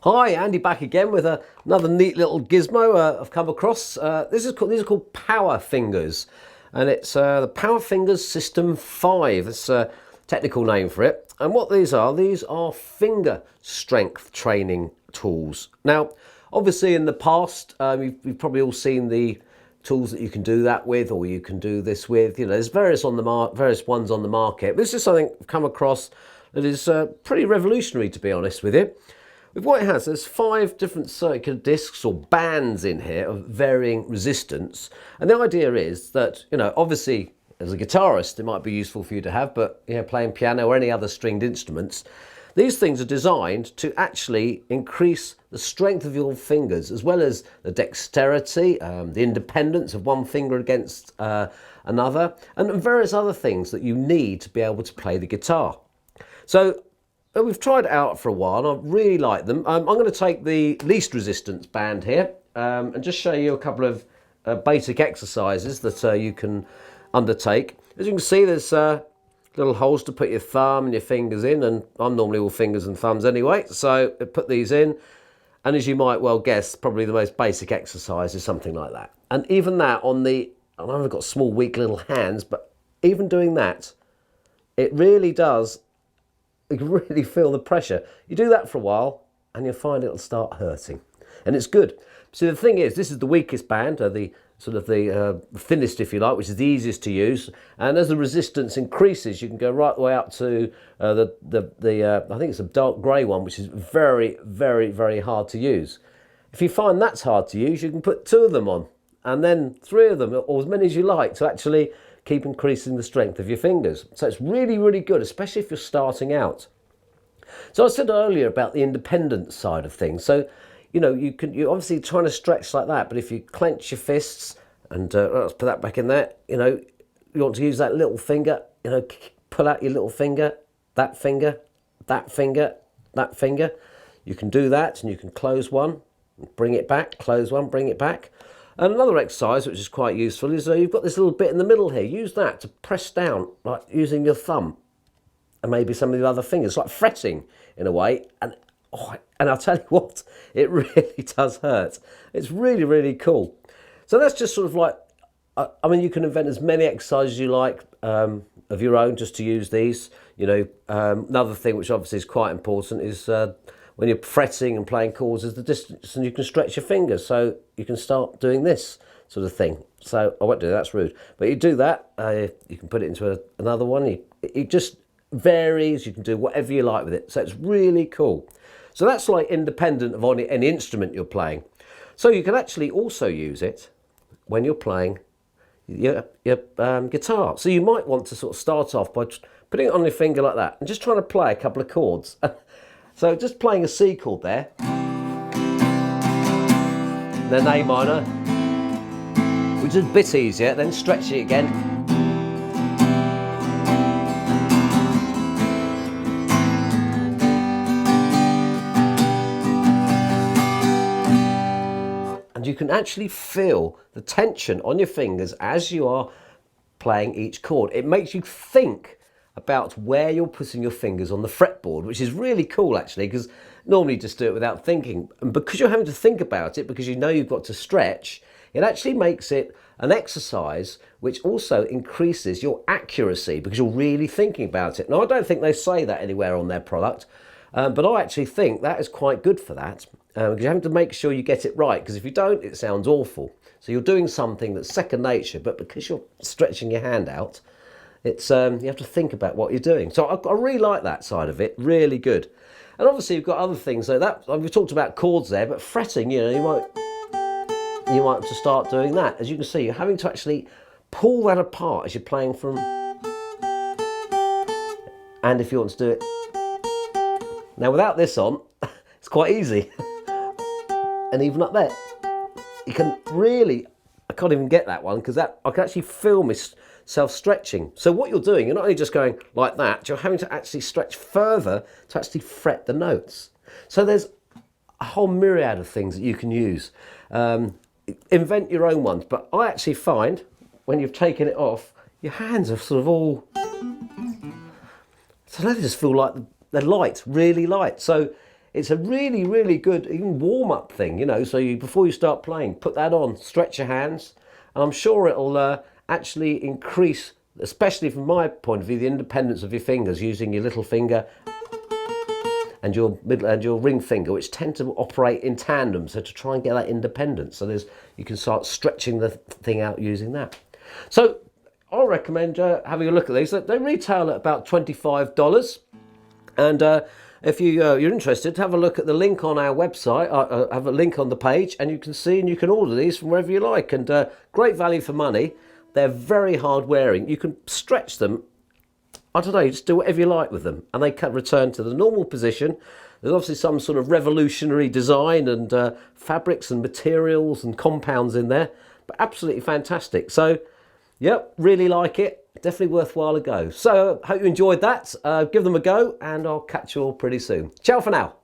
Hi, Andy back again with another neat little gizmo I've come across. These are called Powerfingers, and it's the Powerfingers System 5. It's a technical name for it. And what these are finger strength training tools. Now, obviously in the past, you've probably all seen the tools that you can do that with, or you can do this with. You know, there's various ones on the market. This is something I've come across that is pretty revolutionary, to be honest with you. With what it has, there's 5 different circular discs or bands in here of varying resistance. And the idea is that, you know, obviously as a guitarist, it might be useful for you to have, but you know, playing piano or any other stringed instruments, these things are designed to actually increase the strength of your fingers, as well as the dexterity, the independence of one finger against another, and various other things that you need to be able to play the guitar. So we've tried it out for a while, and I really like them. I'm going to take the least resistance band here and just show you a couple of basic exercises that you can undertake. As you can see, there's little holes to put your thumb and your fingers in, and I'm normally all fingers and thumbs anyway, so I put these in, and as you might well guess, probably the most basic exercise is something like that. And even that on the, I know I've got small weak little hands, but even doing that, it really does. You can really feel the pressure. You do that for a while and you'll find it'll start hurting. And it's good. So the thing is, this is the weakest band, the thinnest, if you like, which is the easiest to use. And as the resistance increases, you can go right the way up to I think it's a dark grey one, which is very, very, very hard to use. If you find that's hard to use, you can put 2 of them on, and then 3 of them, or as many as you like, to actually keep increasing the strength of your fingers. So it's really, really good, especially if you're starting out. So I said earlier about the independent side of things. So, you know, you're obviously trying to stretch like that, but if you clench your fists and let's put that back in there, you know, you want to use that little finger, you know, pull out your little finger, that finger, that finger, that finger. You can do that, and you can close one, bring it back, close one, bring it back. And another exercise which is quite useful is you've got this little bit in the middle here. Use that to press down, like using your thumb and maybe some of the other fingers, like fretting in a way. And I'll tell you what, it really does hurt. It's really, really cool. So that's just sort of like, I mean, you can invent as many exercises you like of your own just to use these. You know, another thing which obviously is quite important is when you're fretting and playing chords is the distance, and you can stretch your fingers, so you can start doing this sort of thing. So I won't do that, that's rude. But you do that, you can put it into another one. It just varies, you can do whatever you like with it. So it's really cool. So that's like independent of any instrument you're playing. So you can actually also use it when you're playing your guitar. So you might want to sort of start off by putting it on your finger like that and just trying to play a couple of chords. So just playing a C chord there, then A minor, which is a bit easier, then stretch it again. And you can actually feel the tension on your fingers as you are playing each chord. It makes you think about where you're putting your fingers on the fretboard, which is really cool actually, because normally you just do it without thinking. And because you're having to think about it, because you know you've got to stretch, it actually makes it an exercise which also increases your accuracy because you're really thinking about it. Now, I don't think they say that anywhere on their product, but I actually think that is quite good for that, because you have to make sure you get it right, because if you don't, it sounds awful. So you're doing something that's second nature, but because you're stretching your hand out, it's you have to think about what you're doing. So I really like that side of it, really good. And obviously you've got other things, so that we've talked about chords there, but fretting, you know, you might have to start doing that. As you can see, you're having to actually pull that apart as you're playing from, and if you want to do it now without this on, it's quite easy. And even up there, you can really, I can't even get that one because I can actually feel myself stretching. So what you're doing, you're not only just going like that, you're having to actually stretch further to actually fret the notes. So there's a whole myriad of things that you can use. Invent your own ones, but I actually find when you've taken it off, your hands are sort of all, so they just feel like they're light, really light. So it's a really, really good even warm-up thing, you know, so before you start playing, put that on, stretch your hands, and I'm sure it'll actually increase, especially from my point of view, the independence of your fingers, using your little finger and your middle and your ring finger, which tend to operate in tandem, so to try and get that independence. So you can start stretching the thing out using that. So I recommend having a look at these. They retail at about $25, and if you're interested, have a look at the link on our website. I have a link on the page, and you can see and you can order these from wherever you like. And great value for money. They're very hard wearing. You can stretch them. I don't know, you just do whatever you like with them, and they can return to the normal position. There's obviously some sort of revolutionary design and fabrics and materials and compounds in there, but absolutely fantastic. So, yep, really like it. Definitely worthwhile a go. So, hope you enjoyed that. Give them a go, and I'll catch you all pretty soon. Ciao for now.